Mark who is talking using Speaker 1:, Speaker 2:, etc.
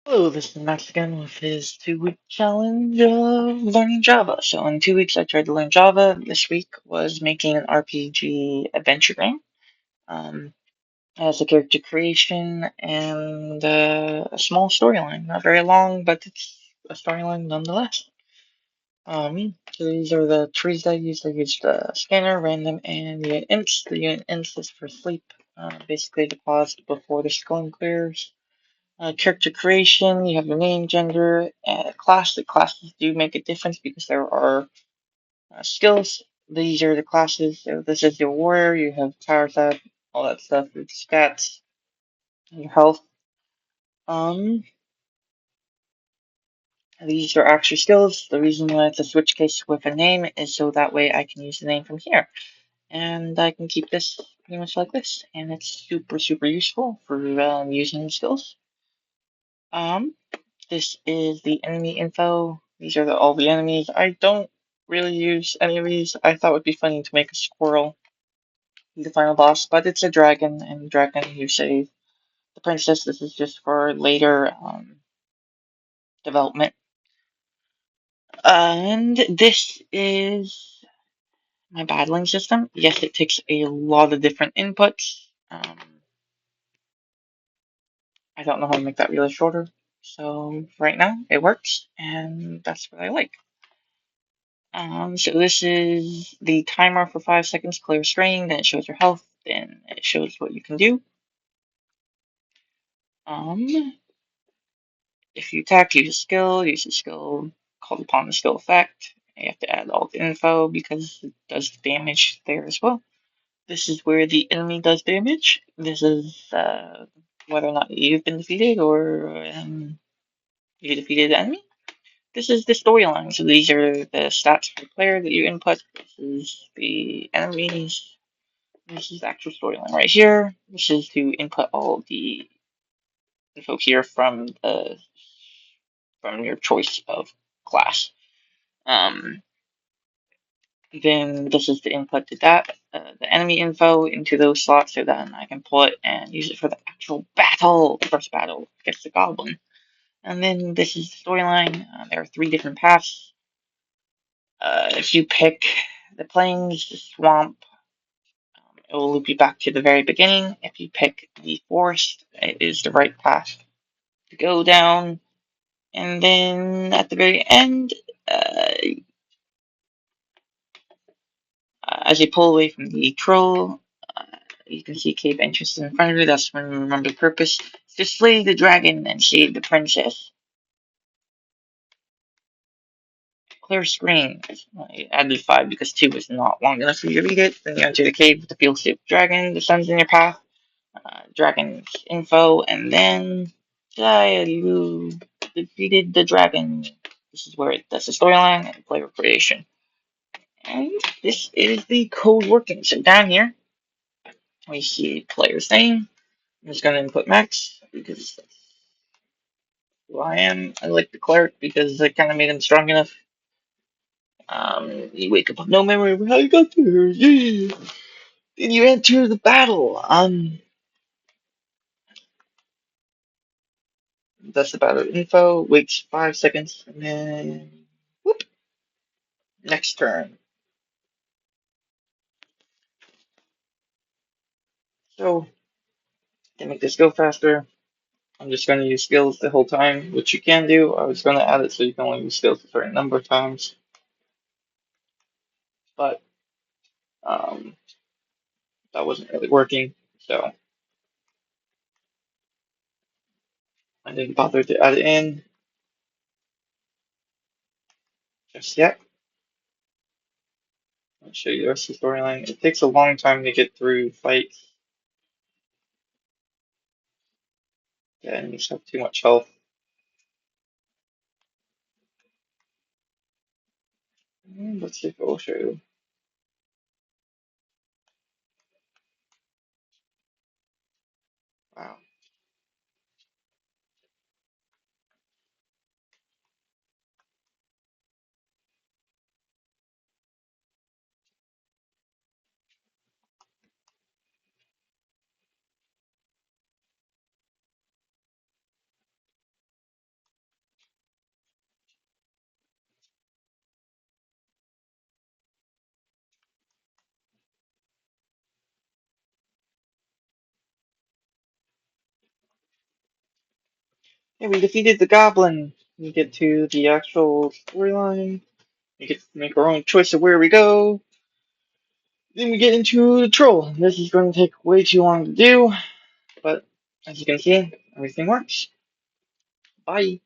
Speaker 1: Hello, this is Max again with his 2 week challenge of learning Java. So, in 2 weeks, I tried to learn Java. This week was making an RPG adventure game. Um, it has a character creation and a small storyline. Not very long, but it's a storyline nonetheless. So these are the trees that I used. I used scanner, random, and unit ints. The unit ints is for sleep, basically to pause before the screen clears. Character creation, you have your name, gender, and class. The classes do make a difference because there are skills. These are the classes. So this is your warrior, you have power type, all that stuff, your stats, your health. Um, these are actual skills. The reason why it's a switch case with a name is so that way I can use the name from here. And I can keep this pretty much like this. And it's super, super useful for using the skills. Um, This is the enemy info. These are all the enemies. I don't really use any of these. I thought it would be funny to make a squirrel be the final boss, but it's a dragon, and dragon you save. The princess, this is just for later development. And this is my battling system. Yes, it takes a lot of different inputs. I don't know how to make that really shorter. So right now it works, and that's what I like. So this is the timer for 5 seconds, clear string, then it shows your health, then it shows what you can do. Um, if you attack, use a skill called upon the skill effect. You have to add all the info because it does damage there as well. This is where the enemy does damage. This is whether or not you've been defeated or you defeated the enemy. This is the storyline. So these are the stats for the player that you input. This is the enemies. This is the actual storyline right here. This is to input all the info here from your choice of class. Um, then this is the input to that, the enemy info into those slots, so then I can pull it and use it for the actual battle, the first battle against the goblin. And then this is the storyline. There are 3 different paths. If you pick the plains, the swamp, it will loop you back to the very beginning. If you pick the forest, it is the right path to go down. And then at the very end, uh, as you pull away from the troll, uh, you can see cave entrance in front of you. That's when you remember the purpose. It's to slay the dragon and save the princess. Clear screen. I added 5 because 2 was not long enough for you to read it. Then you enter the cave with the field shaped dragon. The sun's in your path. Dragon's info, and then you defeated the dragon. This is where that's the storyline and player creation. And this is the code working. So down here, we see player's name. I'm just going to input Max because that's who I am. I like the cleric because I kind of made him strong enough. You wake up with no memory of how you got there. Yeah. Then you enter the battle. That's the battle info. Waits 5 seconds, and then whoop, next turn. So to make this go faster, I'm just going to use skills the whole time, which you can do. I was going to add it so you can only use skills a certain number of times, but um, that wasn't really working, so I didn't bother to add it in just yet. I'll show you the rest of the storyline. It takes a long time to get through fights. The enemies have too much health. Let's see if it will show you. Wow. Hey, we defeated the goblin. We get to the actual storyline. We get to make our own choice of where we go. Then we get into the troll. This is going to take way too long to do, but as you can see, everything works. Bye.